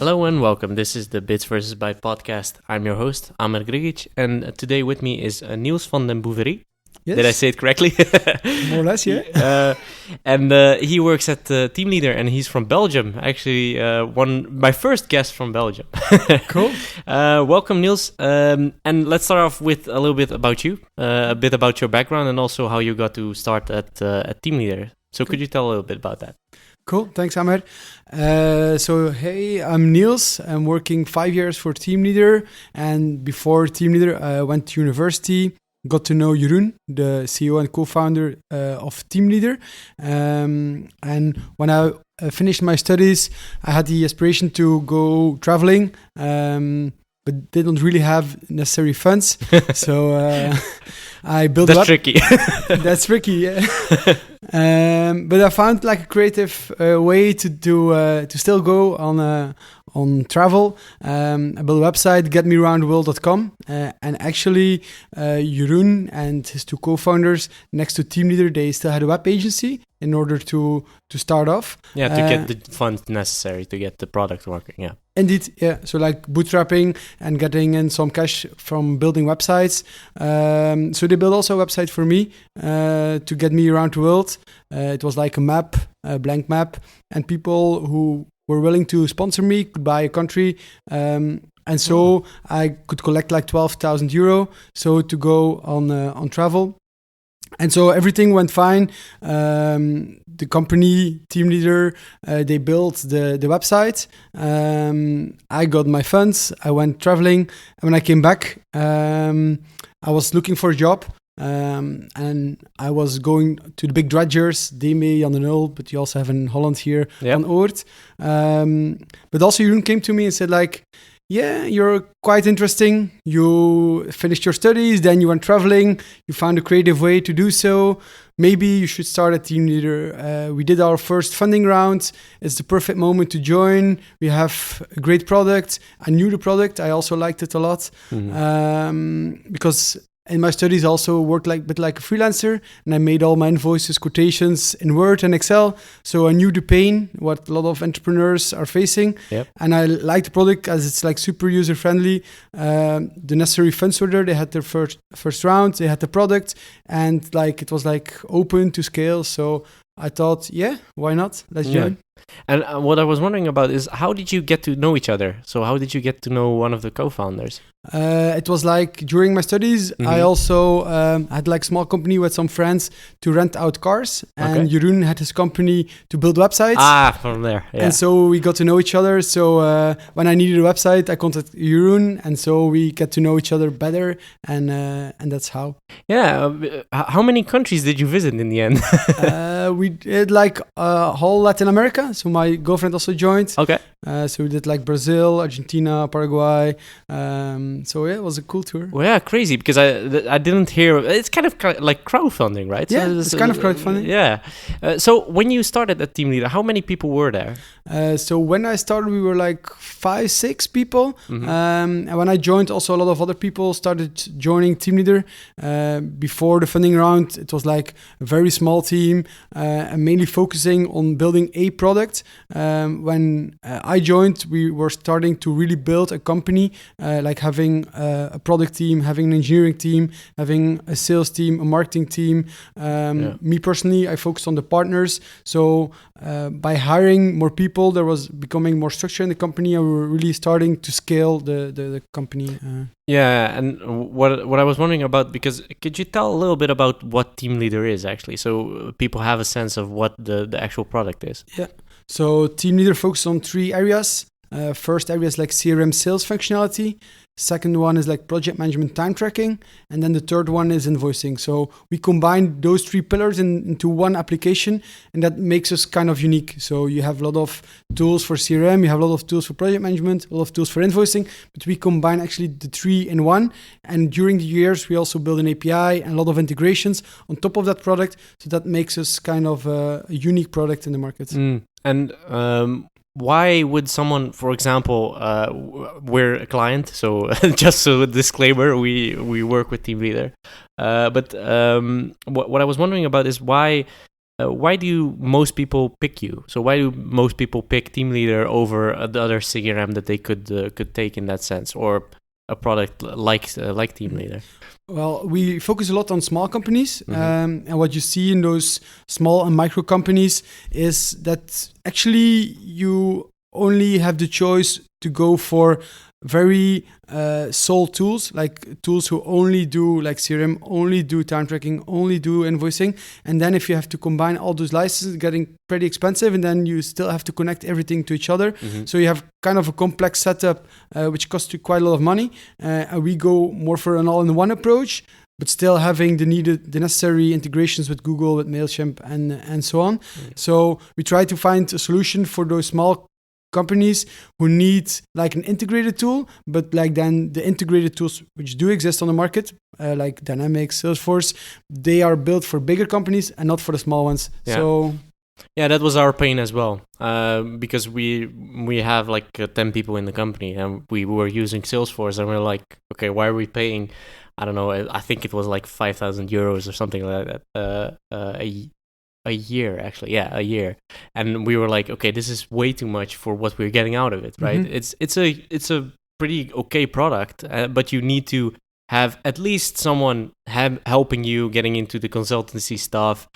Hello and welcome. This is the Bits vs. Bytes podcast. I'm your host, Amer Grigic, and today with me is Niels Vanden Buverie. Yes. Did I say it correctly? More or less, yeah. And he works at Team Leader, and he's from Belgium. Actually, my first guest from Belgium. Cool. Welcome, Niels. And let's start off with a little bit about you, a bit about your background, and also how you got to start at Team Leader. So could you tell a little bit about that? Cool, thanks, Amer. Hey, I'm Niels. I'm working 5 years for Team Leader, and before Team Leader, I went to university, got to know Jeroen, the CEO and co-founder of Team Leader. And when I finished my studies, I had the aspiration to go traveling, but didn't really have necessary funds. So I built That's tricky. That's tricky, yeah. But I found like a creative way to still go on travel. I built a website, getmearoundtheworld.com, and actually Jeroen and his two co-founders next to Team Leader, they still had a web agency in order to start off. Yeah, to get the funds necessary to get the product working, yeah. Indeed, yeah. So like bootstrapping and getting in some cash from building websites. So they built also a website for me to get me around the world. It was like a map, a blank map, and people who were willing to sponsor me could buy a country. And so I could collect like 12,000 euro so to go on travel. And so everything went fine. The company, Team Leader, they built the website. I got my funds. I went traveling. And when I came back, I was looking for a job. And I was going to the big dredgers, DME, Jan de Nul, but you also have in Holland here, Van Oort. But also Jeroen came to me and said like, yeah, you're quite interesting. You finished your studies, then you went traveling. You found a creative way to do so. Maybe you should start a Team Leader. We did our first funding round. It's the perfect moment to join. We have a great product. I knew the product. I also liked it a lot because in my studies, I also worked like a freelancer, and I made all my invoices, quotations in Word and Excel. So I knew the pain, what a lot of entrepreneurs are facing. Yep. And I liked the product as it's like super user friendly. The necessary funds were there. They had their first round. They had the product, and like it was like open to scale. So I thought, yeah, why not? Let's join. And what I was wondering about is, how did you get to know each other? So how did you get to know one of the co-founders? It was like during my studies, I also had like small company with some friends to rent out cars, and Jeroen had his company to build websites. From there. Yeah. And so we got to know each other. So when I needed a website, I contacted Jeroen, and so we get to know each other better, and that's how. Yeah. How many countries did you visit in the end? We did like whole Latin America. So my girlfriend also joined. Okay. So we did like Brazil, Argentina, Paraguay. So yeah, it was a cool tour. Well, yeah, crazy, because I didn't hear. It's kind of like crowdfunding, right? Yeah, it's kind of crowdfunding. Yeah. So when you started at Team Leader, how many people were there? So when I started, we were like 5-6 people. And when I joined, also a lot of other people started joining Team Leader. Before the funding round, it was like a very small team, and mainly focusing on building a product. When I joined, we were starting to really build a company, like having a product team, having an engineering team, having a sales team, a marketing team. Me personally, I focused on the partners. So by hiring more people, there was becoming more structure in the company, and we were really starting to scale the company. Yeah, and what I was wondering about, because could you tell a little bit about what Team Leader is actually, so people have a sense of what the actual product is? Yeah. So Team Leader focuses on 3 areas. First area is like CRM sales functionality. Second one is like project management, time tracking. And then the third one is invoicing. So we combine those 3 pillars into one application, and that makes us kind of unique. So you have a lot of tools for CRM, you have a lot of tools for project management, a lot of tools for invoicing, but we combine actually the 3 in one. And during the years, we also build an API and a lot of integrations on top of that product. So that makes us kind of a unique product in the market. And why would someone, for example, we're a client, so just so a disclaimer, we work with Team Leader. But what I was wondering about is why why do most people pick you? So why do most people pick Team Leader over the other CRM that they could take in that sense, or a product like Team Leader? Well, we focus a lot on small companies, and what you see in those small and micro companies is that actually you only have the choice to go for very sole tools, like tools who only do like CRM, only do time tracking, only do invoicing. And then if you have to combine all those licenses, getting pretty expensive, and then you still have to connect everything to each other. So you have kind of a complex setup, which costs you quite a lot of money. And we go more for an all-in-one approach, but still having the necessary integrations with Google, with MailChimp, and so on. So we try to find a solution for those small companies who need like an integrated tool, but like then the integrated tools which do exist on the market, like Dynamics, Salesforce, they are built for bigger companies and not for the small ones. Yeah. So yeah, that was our pain as well, because we have like 10 people in the company, and we were using Salesforce, and we're like, okay, why are we paying, I don't know, I think it was like 5,000 euros or something like that a year, actually. Yeah, a year. And we were like, okay, this is way too much for what we're getting out of it, right? It's a pretty okay product, but you need to have at least someone helping you getting into the consultancy stuff,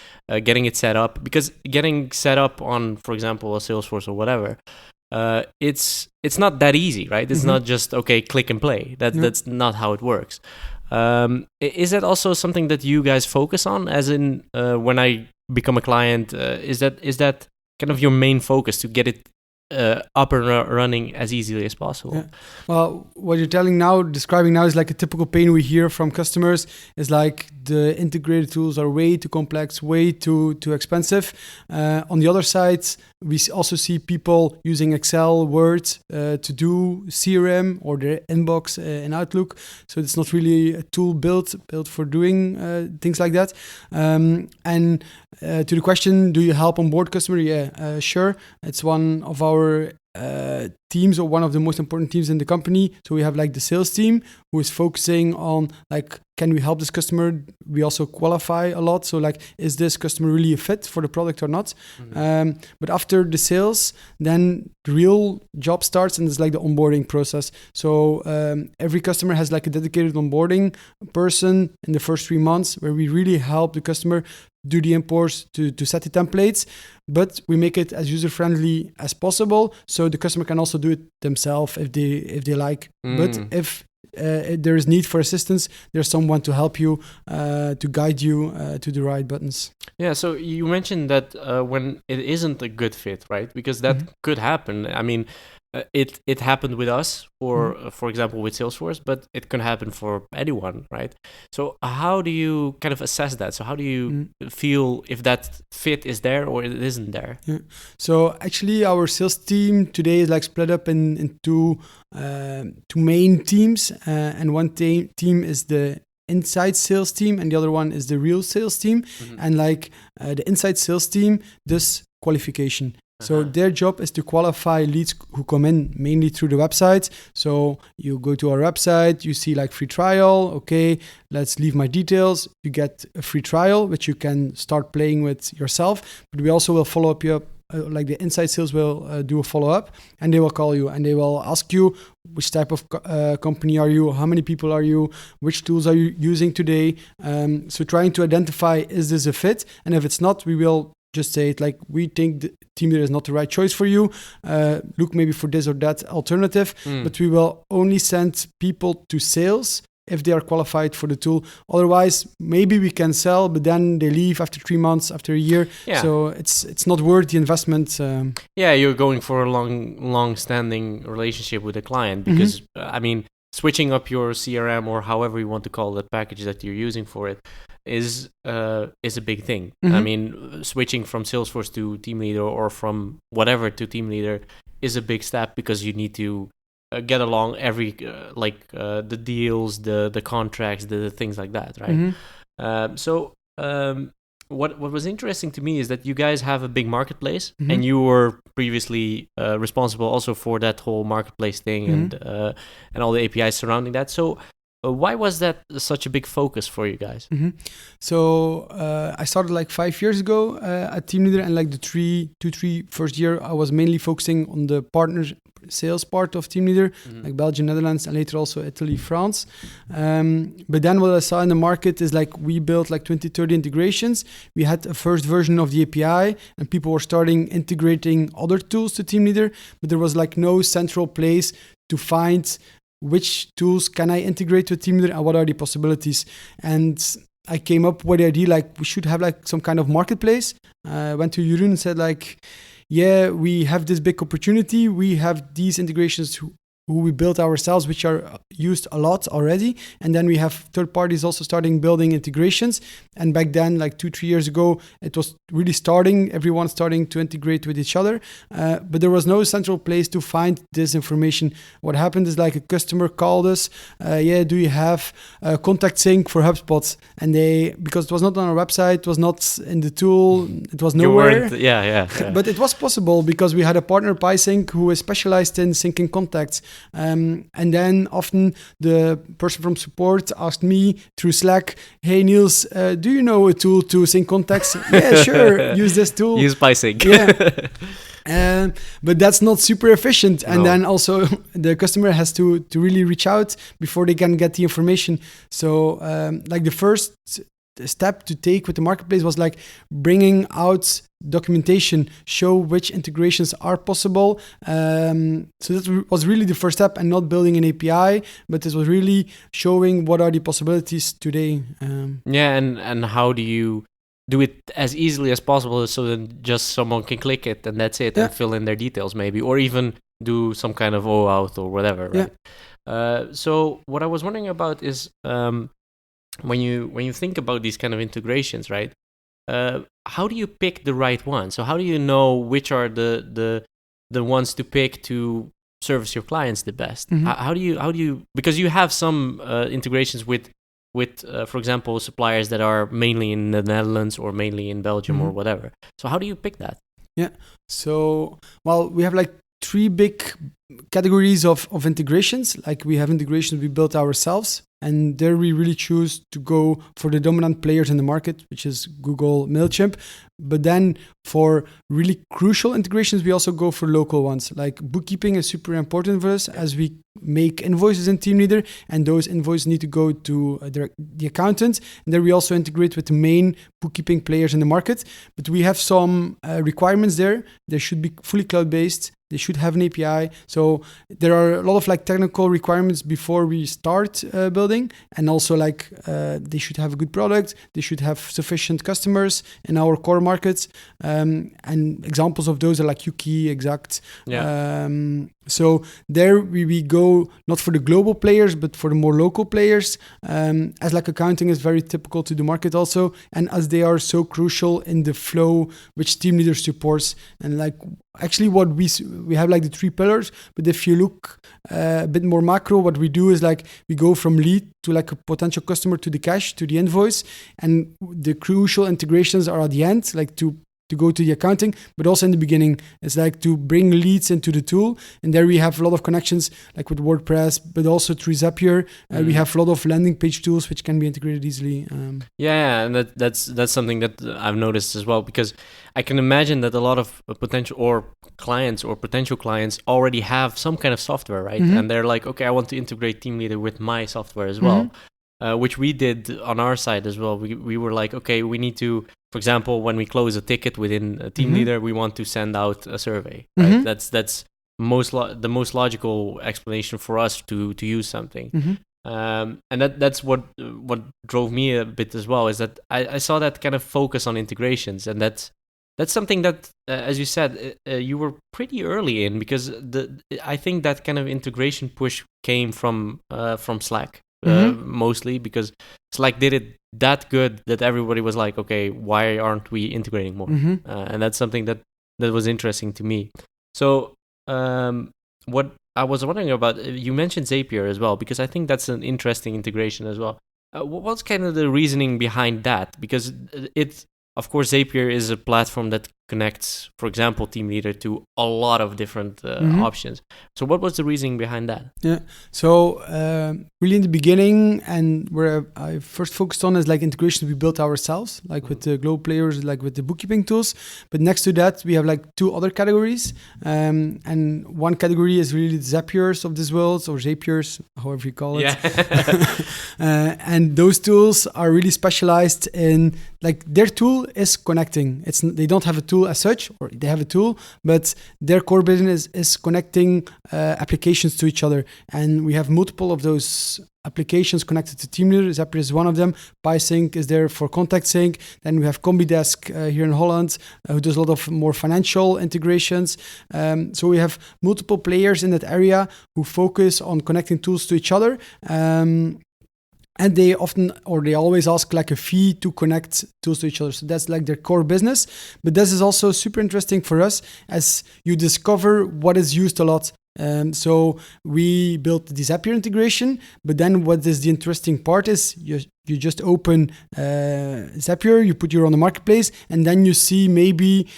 getting it set up, because getting set up on, for example, a Salesforce or whatever, it's not that easy, right? It's not just, okay, click and play. That's not how it works. Is that also something that you guys focus on, as in when I become a client, is that kind of your main focus, to get it up and running as easily as possible? Yeah. Well, what you're describing now is like a typical pain we hear from customers, is like the integrated tools are way too complex, way too expensive. On the other side, we also see people using Excel, Word to do CRM or their inbox in Outlook. So it's not really a tool built for doing things like that. And to the question, do you help onboard customer? Yeah, sure. It's one of our teams, or one of the most important teams in the company. So we have like the sales team who is focusing on like, can we help this customer? We also qualify a lot. So like, is this customer really a fit for the product or not? But after the sales, then the real job starts, and it's like the onboarding process. So every customer has like a dedicated onboarding person in the first 3 months, where we really help the customer do the imports, to set the templates, but we make it as user-friendly as possible, so the customer can also do it themselves if they like. But if there is need for assistance, there's someone to help you, to guide you to the right buttons. Yeah, so you mentioned that when it isn't a good fit, right? Because that could happen. I mean, it happened with us, for example, with Salesforce, but it can happen for anyone, right? So how do you kind of assess that? So how do you feel if that fit is there or it isn't there? Yeah. So actually, our sales team today is like split up in two main teams, and one team is the inside sales team, and the other one is the real sales team. And like the inside sales team does qualification. So their job is to qualify leads who come in mainly through the website. So you go to our website, you see like free trial. Okay, let's leave my details. You get a free trial, which you can start playing with yourself. But we also will follow up like the inside sales will do a follow-up, and they will call you and they will ask you which type of company are you, how many people are you, which tools are you using today. So trying to identify, is this a fit? And if it's not, we will just say it like, we think the Team Leader is not the right choice for you. Look maybe for this or that alternative. But we will only send people to sales if they are qualified for the tool. Otherwise, maybe we can sell, but then they leave after 3 months, after a year. Yeah. So it's not worth the investment. Yeah, you're going for a long-standing relationship with the client, because I mean, switching up your CRM, or however you want to call the package that you're using for it, is a big thing. I mean, switching from Salesforce to Team Leader, or from whatever to Team Leader, is a big step, because you need to get along every the deals, the contracts, the things like that, right? So what was interesting to me is that you guys have a big marketplace, and you were previously responsible also for that whole marketplace thing, and all the APIs surrounding that. So why was that such a big focus for you guys? So I started like 5 years ago at Team Leader, and like the three first year, I was mainly focusing on the partner sales part of Team Leader, like Belgium, Netherlands, and later also Italy, France. But then what I saw in the market is like we built like 20, 30 integrations. We had a first version of the API, and people were starting integrating other tools to Team Leader, but there was like no central place to find which tools can I integrate with Team Leader and what are the possibilities. And I came up with the idea like we should have like some kind of marketplace. I went to Jeroen and said like, yeah, we have this big opportunity. We have these integrations who we built ourselves, which are used a lot already. And then we have third parties also starting building integrations. And back then, like 2-3 years ago, it was really everyone starting to integrate with each other. But there was no central place to find this information. What happened is like a customer called us, do you have a contact sync for HubSpot? And because it was not on our website, it was not in the tool, it was nowhere. Yeah. But it was possible because we had a partner, PySync, who is specialized in syncing contacts. And then often the person from support asked me through Slack, hey Niels, do you know a tool to sync contacts? Yeah, sure, use this tool. Use PySync. Yeah. But that's not super efficient. And then also the customer has to really reach out before they can get the information. So like the first step to take with the marketplace was like bringing out documentation, show which integrations are possible. So that was really the first step, and not building an API, but this was really showing what are the possibilities today. And how do you do it as easily as possible so that just someone can click it and that's it, and fill in their details maybe, or even do some kind of OAuth or whatever, right? So what I was wondering about is when you think about these kind of integrations, right? How do you pick the right one? So how do you know which are the ones to pick to service your clients the best? How do you because you have some integrations with for example suppliers that are mainly in the Netherlands or mainly in Belgium or whatever. So how do you pick that? Yeah. So we have like 3 big categories of integrations. Like we have integrations we built ourselves, and there we really choose to go for the dominant players in the market, which is Google, MailChimp. But then for really crucial integrations, we also go for local ones. Like bookkeeping is super important for us as we make invoices in Team Leader, and those invoices need to go to the accountant. And then we also integrate with the main bookkeeping players in the market. But we have some requirements there. They should be fully cloud-based. They should have an API. So there are a lot of like technical requirements before we start building, and also like they should have a good product. They should have sufficient customers in our core markets. And examples of those are like Yuki, Exact. So there we go not for the global players, but for the more local players. As like accounting is very typical to the market also, and as they are so crucial in the flow which Team Leader supports. And like actually what we have like the 3 pillars, but if you look a bit more macro, what we do is like we go from lead to like a potential customer to the cash to the invoice, and the crucial integrations are at the end, like to go to the accounting, but also in the beginning, it's like to bring leads into the tool. And there we have a lot of connections, like with WordPress, but also through Zapier. We have a lot of landing page tools which can be integrated easily. And that's something that I've noticed as well, because I can imagine that a lot of potential clients already have some kind of software, right? And they're like, okay, I want to integrate Team Leader with my software as well. Which we did on our side as well. We were like, okay, we need to, for example, when we close a ticket within a Team Leader, we want to send out a survey. Right? That's the most logical explanation for us to use something. And that's what drove me a bit as well, is that I saw that kind of focus on integrations, and that's something that, as you said, you were pretty early in, because I think that kind of integration push came from Slack. Mostly because Slack did it that good that everybody was like, okay, why aren't we integrating more? And that's something that was interesting to me. So what I was wondering about, you mentioned Zapier as well, because I think that's an interesting integration as well. What's kind of the reasoning behind that? Because of course, Zapier is a platform that connects, for example, team leader to a lot of different options. So what was the reasoning behind that? Yeah. So really in the beginning, and where I first focused on is like integrations we built ourselves, like with the global players, like with the bookkeeping tools. But next to that, we have like 2 other categories. And one category is really the Zapiers of this world, or Zapiers, however you call it. Yeah. And those tools are really specialized in, like, their tool is connecting. They don't have a tool as such, or they have a tool, but their core business is connecting applications to each other. And we have multiple of those applications connected to Teamleader. Zapier is one of them. PySync is there for contact sync. Then we have Combidesk here in Holland, who does a lot of more financial integrations. So we have multiple players in that area who focus on connecting tools to each other. And they often, or they always ask like a fee to connect tools to each other. So that's like their core business. But this is also super interesting for us as you discover what is used a lot. So we built the Zapier integration, but then what is the interesting part is you just open Zapier, you put your on the marketplace, and then you see maybe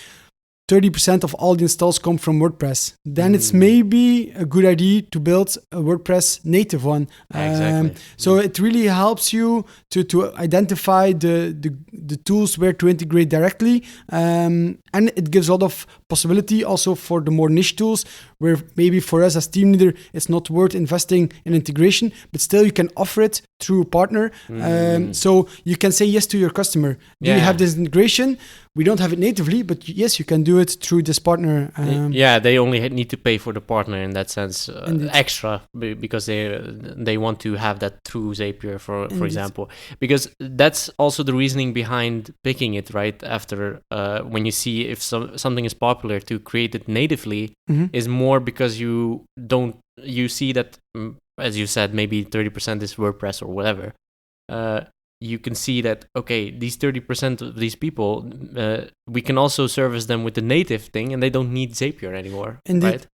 30% of all the installs come from WordPress. Then it's maybe a good idea to build a WordPress native one. Exactly. So it really helps you to identify the tools where to integrate directly. And it gives a lot of possibility also for the more niche tools, where maybe for us as team leader, it's not worth investing in integration, but still you can offer it through a partner. So you can say yes to your customer. Do you have this integration? We don't have it natively, but yes, you can do it through this partner. They only need to pay for the partner in that sense, extra, because they want to have that through Zapier, for example. Because that's also the reasoning behind picking it, right? After when you see if something is popular, to create it natively is more because you see that, as you said, maybe 30% is WordPress or whatever. You can see that, okay, these 30% of these people, we can also service them with the native thing, and they don't need Zapier anymore. Indeed. Right?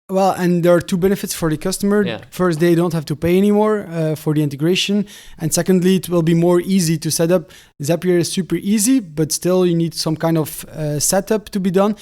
Well, and there are 2 benefits for the customer. Yeah. First, they don't have to pay anymore for the integration. And secondly, it will be more easy to set up. Zapier is super easy, but still you need some kind of setup to be done.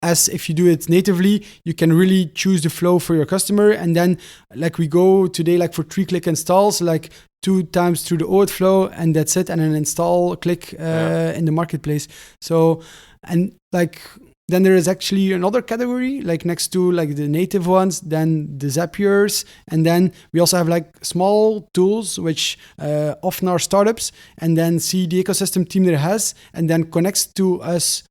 As if you do it natively, you can really choose the flow for your customer. And then, like we go today, like for 3-click installs, like 2 times through the OAuth flow, and that's it. And an install click in the marketplace. So, and like, then there is actually another category, like next to like the native ones, then the Zapiers. And then we also have like small tools, which often are startups, and then see the ecosystem team that has, and then connects to us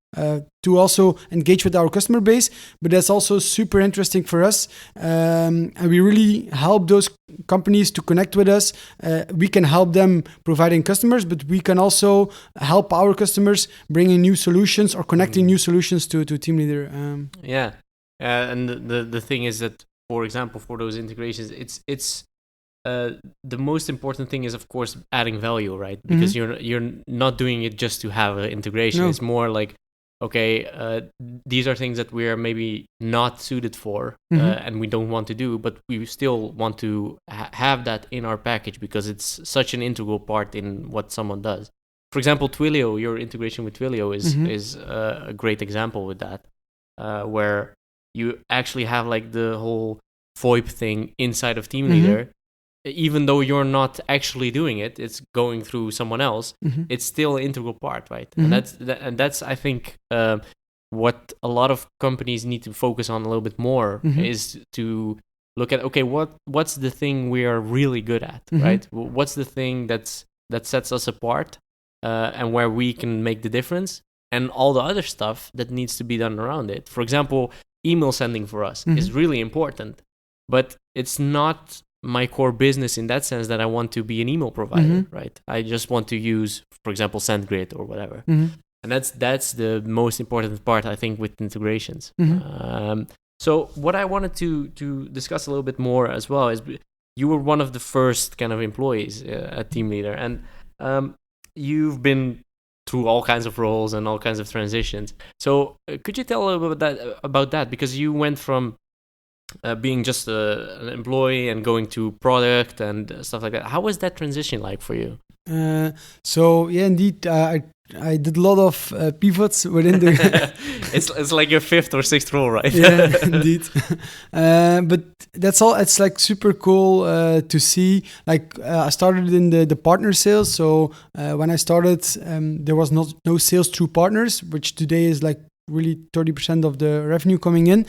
to also engage with our customer base. But that's also super interesting for us. And we really help those companies to connect with us. We can help them providing customers, but we can also help our customers bringing new solutions or connecting new solutions to Team Leader. And the thing is that, for example, for those integrations, it's the most important thing is, of course, adding value, right? Because you're not doing it just to have an integration. No. It's more like, okay, these are things that we are maybe not suited for and we don't want to do, but we still want to have that in our package because it's such an integral part in what someone does. For example, Twilio, your integration with Twilio is a great example with that, where you actually have like the whole VoIP thing inside of Team Leader. Even though you're not actually doing it, it's going through someone else. It's still an integral part, right? And that's I think what a lot of companies need to focus on a little bit more is to look at, okay, what's the thing we are really good at, right? What's the thing that sets us apart and where we can make the difference, and all the other stuff that needs to be done around it. For example, email sending for us is really important, but it's not my core business in that sense that I want to be an email provider, right? I just want to use, for example, SendGrid or whatever. And that's the most important part, I think, with integrations. So what I wanted to discuss a little bit more as well is you were one of the first kind of employees at Team Leader, and you've been through all kinds of roles and all kinds of transitions. So could you tell a little bit about that? Because you went from being just an employee and going to product and stuff like that. How was that transition like for you? So yeah, indeed, I I did a lot of pivots within the. It's like your fifth or sixth role, right? Yeah, indeed. But that's all. It's like super cool to see. Like I started in the partner sales. So when I started, there was no sales through partners, which today is like really 30% of the revenue coming in.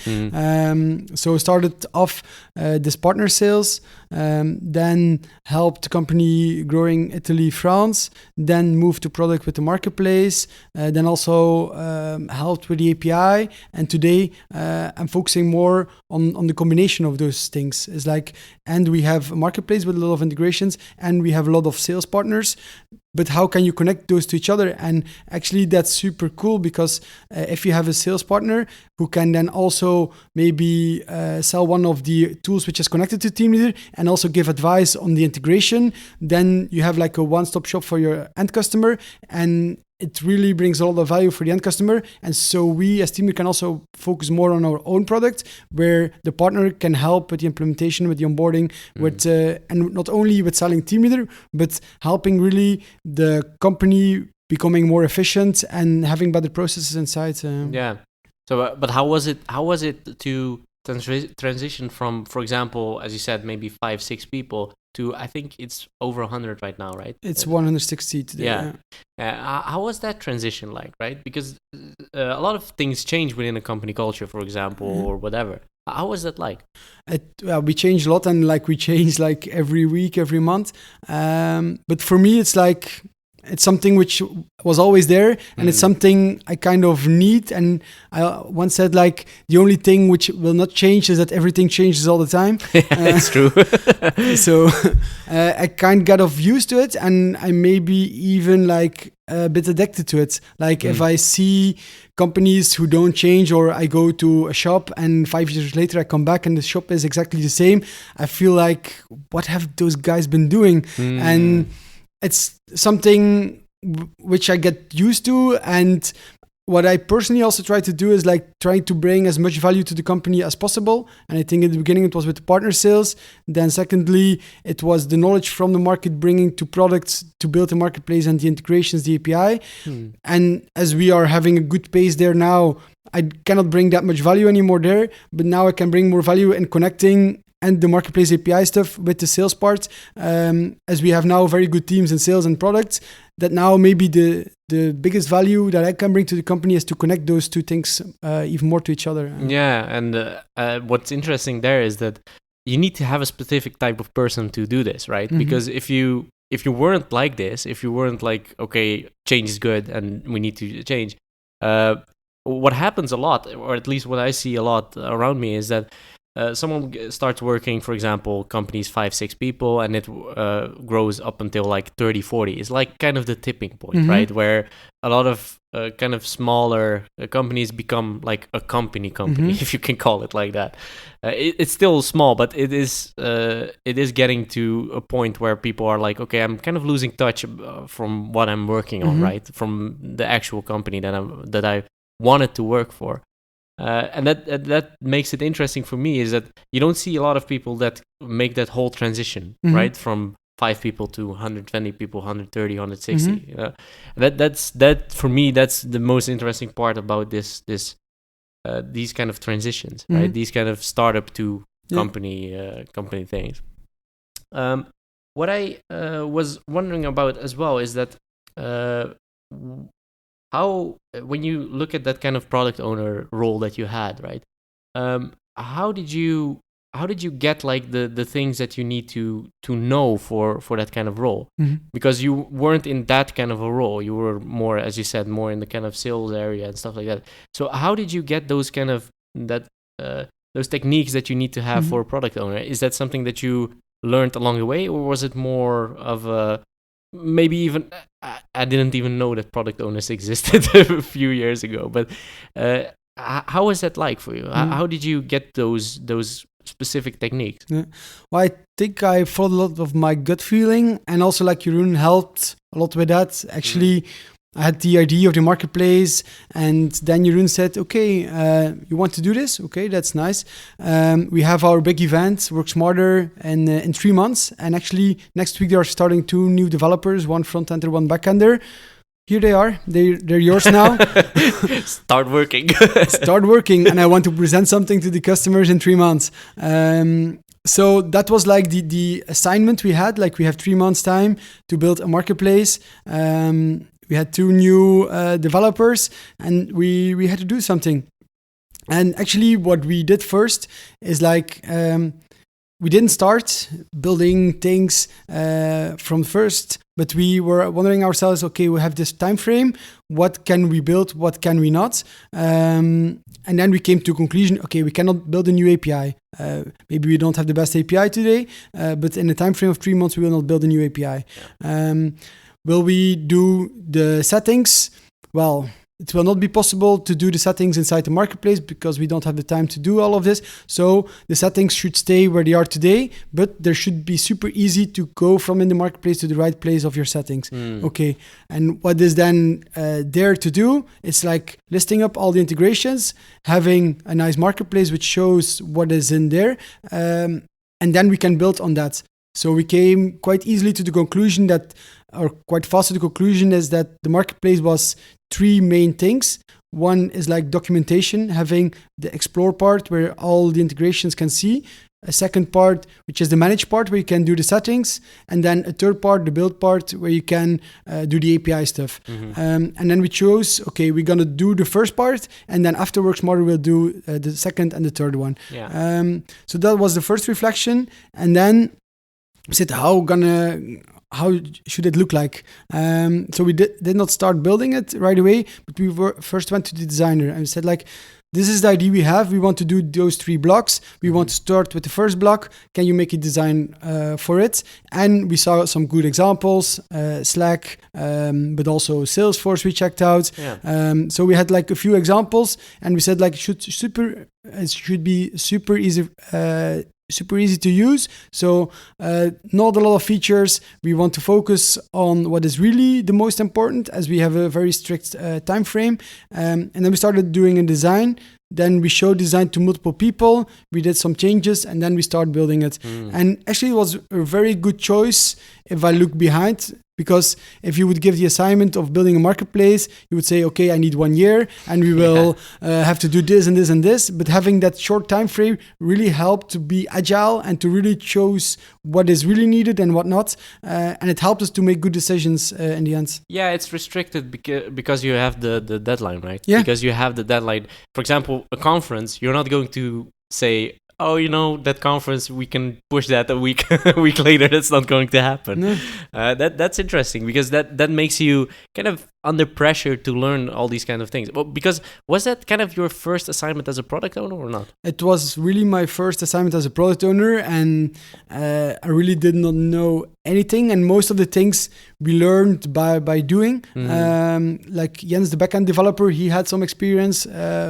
So started off this partner sales, then helped the company growing Italy, France, then moved to product with the marketplace, then also helped with the API. And today I'm focusing more on the combination of those things. It's like, and we have a marketplace with a lot of integrations, and we have a lot of sales partners. But how can you connect those to each other? And actually, that's super cool because if you have a sales partner who can then also maybe sell one of the tools which is connected to Teamleader and also give advice on the integration, then you have like a one-stop shop for your end customer, and it really brings a lot of value for the end customer. And so we as Teamleader can also focus more on our own product, where the partner can help with the implementation, with the onboarding, with and not only with selling Teamleader, but helping really the company becoming more efficient and having better processes inside. Yeah. So, but how was it? How was it to transition from, for example, as you said, maybe 5-6 people to, I think it's over 100 right now, right? It's 160 today. Yeah. How was that transition like, right? Because a lot of things change within a company culture, for example, or whatever. How was that like? We changed a lot, and like we change like every week, every month. But for me, it's like it's something which was always there, and it's something I kind of need. And I once said like the only thing which will not change is that everything changes all the time. It's true. So I kind of got off used to it, and I maybe even like a bit addicted to it. Like if I see companies who don't change, or I go to a shop and 5 years later I come back and the shop is exactly the same, I feel like, what have those guys been doing? And it's something which I get used to. And what I personally also try to do is like trying to bring as much value to the company as possible. And I think in the beginning it was with partner sales. Then secondly, it was the knowledge from the market bringing to products to build the marketplace and the integrations, the API. And as we are having a good pace there now, I cannot bring that much value anymore there. But now I can bring more value in connecting and the marketplace API stuff with the sales part, as we have now very good teams in sales and products, that now maybe the biggest value that I can bring to the company is to connect those two things even more to each other. Yeah, and what's interesting there is that you need to have a specific type of person to do this, right? Because if you weren't like this, if you weren't like, okay, change is good and we need to change, what happens a lot, or at least what I see a lot around me, is that someone starts working, for example, companies 5-6 people, and it grows up until like 30-40. It's like kind of the tipping point, right? Where a lot of kind of smaller companies become like a company, if you can call it like that. It's still small, but it is getting to a point where people are like, okay, I'm kind of losing touch from what I'm working on, right? From the actual company that I wanted to work for. And that makes it interesting for me, is that you don't see a lot of people that make that whole transition, right? From 5 people to 120 people, 130, 160. That for me, that's the most interesting part about these kind of transitions, right? These kind of startup to company things. What I was wondering about as well is that how, when you look at that kind of product owner role that you had, right? How did you get like the things that you need to know for that kind of role? Because you weren't in that kind of a role. You were more, as you said, more in the kind of sales area and stuff like that. So how did you get those kind of those techniques that you need to have for a product owner? Is that something that you learned along the way, or was it more of a, maybe even, I didn't even know that product owners existed a few years ago, but how was that like for you? How did you get those specific techniques? Well, I think I followed a lot of my gut feeling, and also like Jeroen helped a lot with that. Actually, I had the idea of the marketplace, and then Jeroen said, okay, you want to do this? Okay, that's nice. We have our big event, Work Smarter, in 3 months. And actually, next week they are starting 2 new developers, one front-ender, one back-ender. here they are. They're yours now. Start working. Start working, and I want to present something to the customers in 3 months. So that was like the assignment we had. Like we have 3 months time to build a marketplace. We had 2 new developers, and we had to do something. And actually, what we did first is like we didn't start building things from first, but we were wondering ourselves, okay, we have this time frame. What can we build? What can we not? And then we came to a conclusion, okay, we cannot build a new API. Maybe we don't have the best API today, but in a time frame of 3 months, we will not build a new API. Will we do the settings? Well, it will not be possible to do the settings inside the marketplace because we don't have the time to do all of this. So the settings should stay where they are today, but there should be super easy to go from in the marketplace to the right place of your settings. Okay. And what is then there to do? It's like listing up all the integrations, having a nice marketplace which shows what is in there. And then we can build on that. So we came quite easily to the conclusion that, or quite fast to the conclusion, is that the marketplace was 3 main things. One is like documentation, having the explore part where all the integrations can see. A second part, which is the manage part, where you can do the settings. And then a third part, the build part, where you can do the API stuff. And then we chose, okay, we're going to do the first part. And then afterwards, Mother will do the second and the third one. So that was the first reflection. And then we said, how should it look like? So we did not start building it right away, but we first went to the designer and we said, like, this is the idea we have. We want to do those 3 blocks. We want to start with the first block. Can you make a design for it? And we saw some good examples, Slack, but also Salesforce we checked out. So we had like a few examples, and we said like it should be super easy to use. So not a lot of features. We want to focus on what is really the most important, as we have a very strict time frame. And then we started doing a design. Then we showed design to multiple people. We did some changes, and then we started building it. And actually, it was a very good choice if I look behind. Because if you would give the assignment of building a marketplace, you would say, okay, I need 1 year and we will have to do this and this and this. But having that short time frame really helped to be agile and to really choose what is really needed and what not. And it helped us to make good decisions in the end. Yeah, it's restricted because you have the deadline, right? Yeah. Because you have the deadline. For example, a conference, you're not going to say, oh, that conference, we can push that a week later. That's not going to happen. No. That's interesting because that makes you kind of under pressure to learn all these kind of things. Well, because was that kind of your first assignment as a product owner or not? It was really my first assignment as a product owner, and I really did not know anything, and most of the things we learned by doing. Like Jens, the backend developer, he had some experience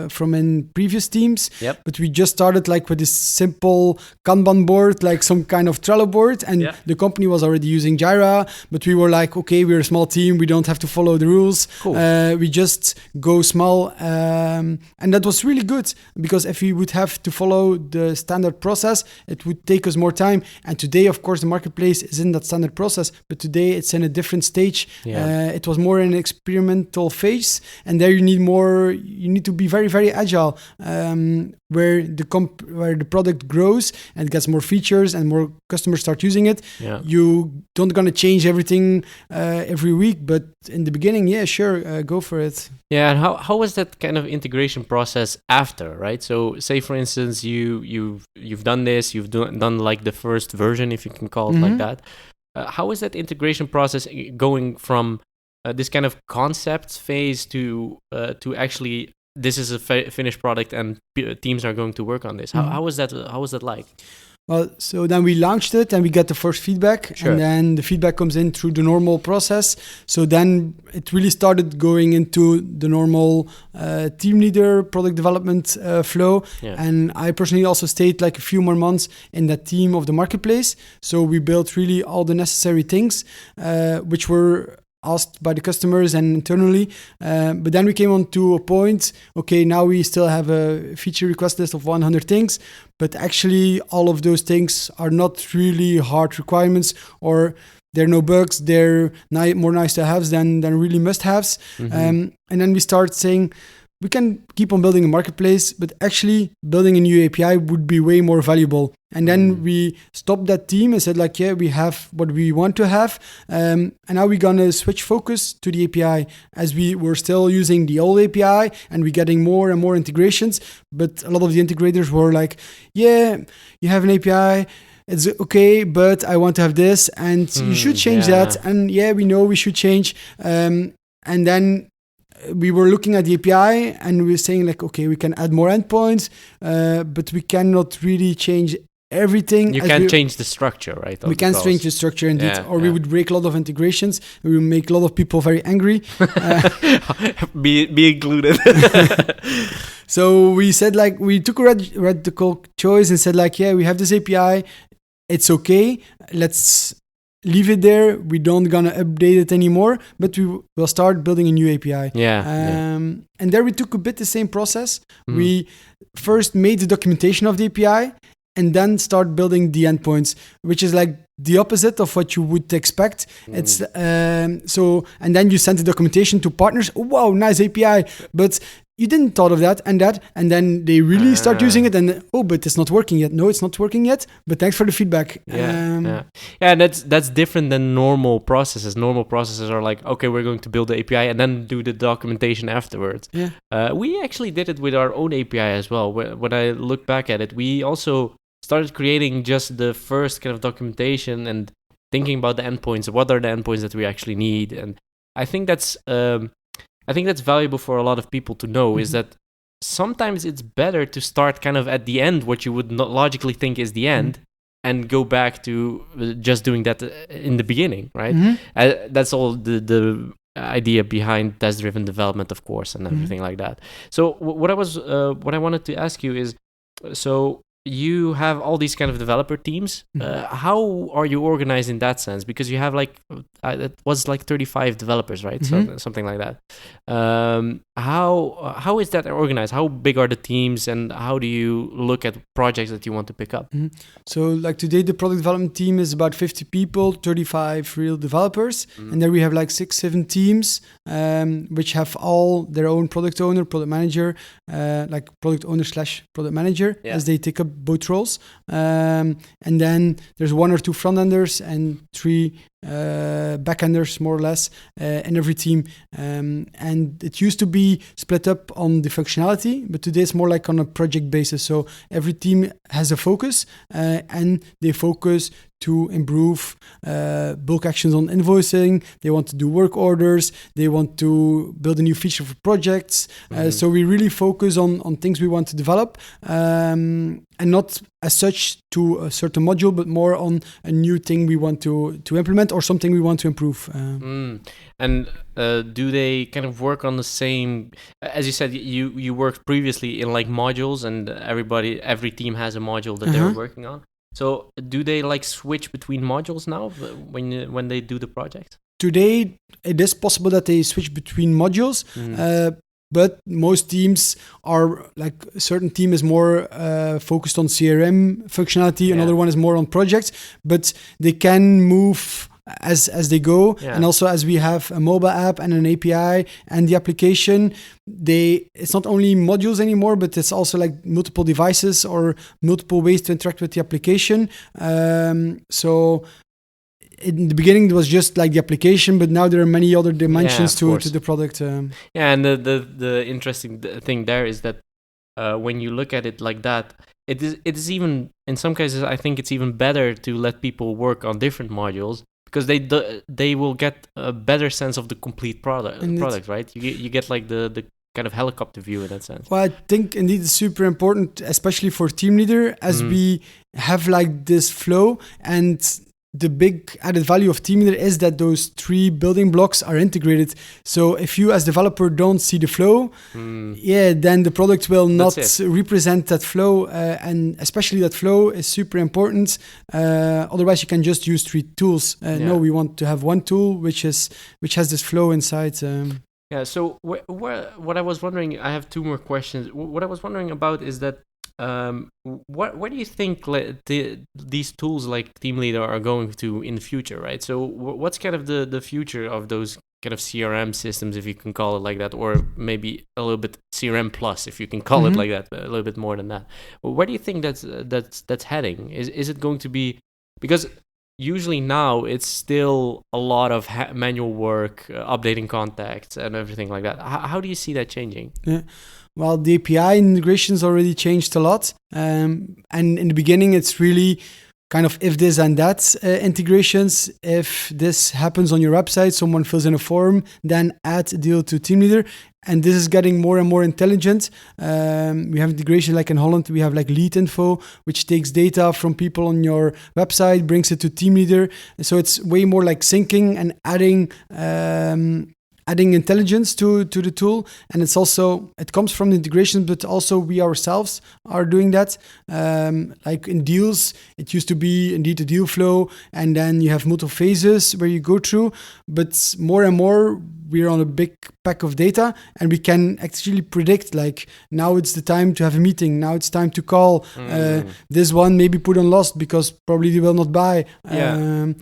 from in previous teams, but we just started like with this simple Kanban board, like some kind of Trello board, and the company was already using Jira, but we were like, okay, we're a small team, we don't have to follow the rules. Cool. We just go small, and that was really good, because if we would have to follow the standard process, it would take us more time. And today, of course, the marketplace is in that standard process, but today it's in a different stage. It was more in an experimental phase, and there you need to be very, very agile, where the product grows and gets more features and more customers start using it. You don't gonna change everything every week, but in the beginning, sure, go for it. And how was that kind of integration process after, right? So say for instance you've done this, you've done like the first version, if you can call it like that. How is that integration process going from this kind of concept phase to actually this is a finished product and teams are going to work on this? How was that like? Well, so then we launched it and we get the first feedback, and then the feedback comes in through the normal process. So then it really started going into the normal team leader product development flow. And I personally also stayed like a few more months in that team of the marketplace. So we built really all the necessary things, which were asked by the customers and internally. But then we came on to a point, okay, now we still have a feature request list of 100 things, but actually all of those things are not really hard requirements, or There are no bugs. They're more nice to haves than really must haves. And then we start saying, we can keep on building a marketplace, but actually building a new API would be way more valuable. And then we stopped that team and said like, yeah, we have what we want to have. And now we're going to switch focus to the API, as we were still using the old API and we're getting more and more integrations. But a lot of the integrators were like, yeah, you have an API. It's okay, but I want to have this, and you should change that. And yeah, we know we should change. And then we were looking at the API and we were saying like, okay, we can add more endpoints, but we cannot really change everything. You can't change the structure, right? We can't change the structure indeed, we would break a lot of integrations. We would make a lot of people very angry. Be included. So we said like, we took a radical choice and said like, yeah, we have this API. It's okay. Let's leave it there. We don't gonna update it anymore, but we will start building a new API. And there we took a bit the same process. We first made the documentation of the API and then start building the endpoints, which is like the opposite of what you would expect. It's so, and then you send the documentation to partners. Oh, wow, nice API, but you didn't thought of that, and then they really start using it, and but it's not working yet. No, it's not working yet, but thanks for the feedback. And that's different than normal processes. Normal processes are like, okay, we're going to build the API and then do the documentation afterwards. We actually did it with our own API as well. When I look back at it, we also started creating just the first kind of documentation and thinking about the endpoints. What are the endpoints that we actually need? And I think that's valuable for a lot of people to know, is that sometimes it's better to start kind of at the end, what you would not logically think is the end, and go back to just doing that in the beginning, right? That's all the idea behind test-driven development, of course, and everything like that. So what I wanted to ask you is, so you have all these kind of developer teams. How are you organized in that sense? Because you have like, it was like 35 developers, right? So something like that. How is that organized? How big are the teams, and how do you look at projects that you want to pick up? So like today, the product development team is about 50 people, 35 real developers. And then we have like 6-7 teams, which have all their own product owner, product manager, like product owner / product manager, as they take up both roles. And then there's 1 or 2 front-enders and 3 back-enders, more or less, in every team. And it used to be split up on the functionality, but today it's more like on a project basis. So every team has a focus, and they focus to improve bulk actions on invoicing. They want to do work orders. They want to build a new feature for projects. So we really focus on things we want to develop, and not as such to a certain module, but more on a new thing we want to implement or something we want to improve. And do they kind of work on the same, as you said, you worked previously in like modules, and every team has a module that they're working on. So do they like switch between modules now when they do the project? Today, it is possible that they switch between modules, but most teams are like, a certain team is more focused on CRM functionality, another one is more on projects, but they can move as they go. And also, as we have a mobile app and an API and the application, it's not only modules anymore, but it's also like multiple devices or multiple ways to interact with the application. So in the beginning it was just like the application, but now there are many other dimensions to the product. And the interesting thing there is that when you look at it like that, it is even, in some cases, I think it's even better to let people work on different modules, because they will get a better sense of the complete product, right? You get like the kind of helicopter view in that sense. Well, I think indeed it's super important, especially for team leader, as we have like this flow, and the big added value of team leader is that those 3 building blocks are integrated. So if you as developer don't see the flow, then the product will not represent that flow, and especially that flow is super important. Otherwise you can just use 3 tools. No, we want to have one tool which has this flow inside. So what I was wondering, I have 2 more questions. What I was wondering about is that What do you think these tools like Teamleader are going to in the future, right? So what's kind of the future of those kind of CRM systems, if you can call it like that, or maybe a little bit CRM plus, if you can call it like that, a little bit more than that. Where do you think that's heading? Is it going to be, because usually now it's still a lot of manual work, updating contacts and everything like that. How do you see that changing? Yeah. Well, the API integrations already changed a lot. And in the beginning, it's really kind of if this and that integrations. If this happens on your website, someone fills in a form, then add a deal to Teamleader. And this is getting more and more intelligent. We have integration like in Holland, we have like lead info, which takes data from people on your website, brings it to Teamleader. And so it's way more like syncing and adding intelligence to the tool. And it comes from the integration, but also we ourselves are doing that. Like in deals, it used to be indeed a deal flow, and then you have multiple phases where you go through, but more and more we're on a big pack of data, and we can actually predict, like, now it's the time to have a meeting, now it's time to call this one, maybe put on lost because probably they will not buy.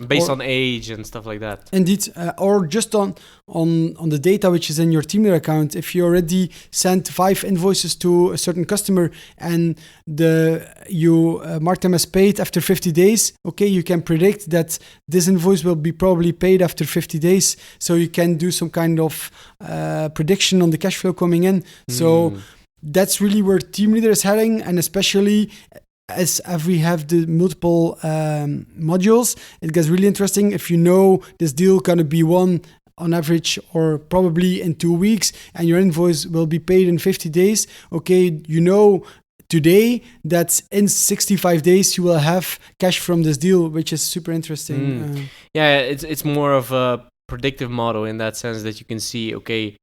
Based on age and stuff like that. Indeed, or just on the data which is in your Teamleader account. If you already sent 5 invoices to a certain customer and you mark them as paid after 50 days, okay, you can predict that this invoice will be probably paid after 50 days. So you can do some kind of prediction on the cash flow coming in. So that's really where Teamleader is heading, and especially as we have the multiple modules, it gets really interesting. If you know this deal gonna be won on average or probably in 2 weeks, and your invoice will be paid in 50 days, okay, you know today that in 65 days you will have cash from this deal, which is super interesting. It's more of a predictive model in that sense that you can see, okay,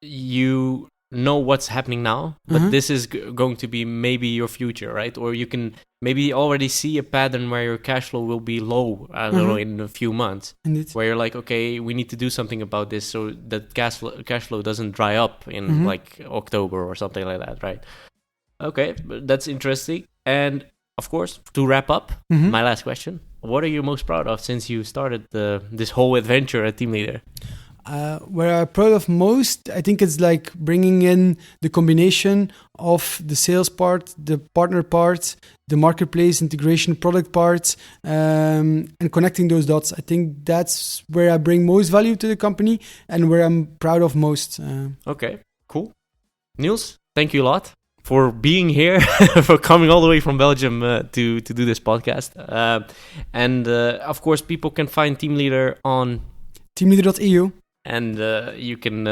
you know what's happening now, but this is going to be maybe your future, right? Or you can maybe already see a pattern where your cash flow will be low, I don't know, in a few months. Indeed. Where you're like, okay, we need to do something about this so that cash flow doesn't dry up in like October or something like that, right? Okay, that's interesting. And of course, to wrap up, my last question: what are you most proud of since you started this whole adventure at Teamleader? Where I'm proud of most, I think it's like bringing in the combination of the sales part, the partner part, the marketplace integration product part, and connecting those dots. I think that's where I bring most value to the company and where I'm proud of most. Okay, cool. Niels, thank you a lot for being here, for coming all the way from Belgium to do this podcast. And of course, people can find Teamleader on teamleader.eu. And you can,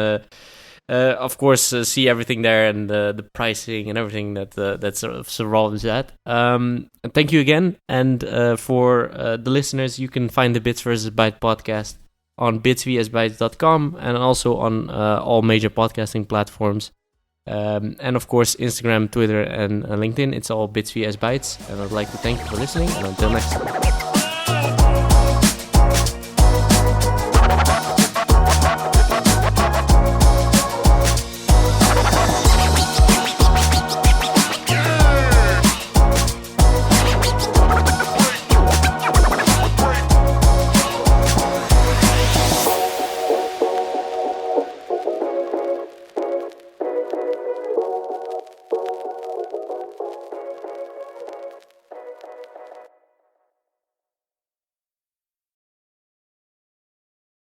of course, see everything there and the pricing and everything that sort of surrounds that. And thank you again. And for the listeners, you can find the Bits vs. Bytes podcast on bitsvsbytes.com and also on all major podcasting platforms. And of course, Instagram, Twitter, and LinkedIn. It's all Bits vs. Bytes. And I'd like to thank you for listening. And until next time.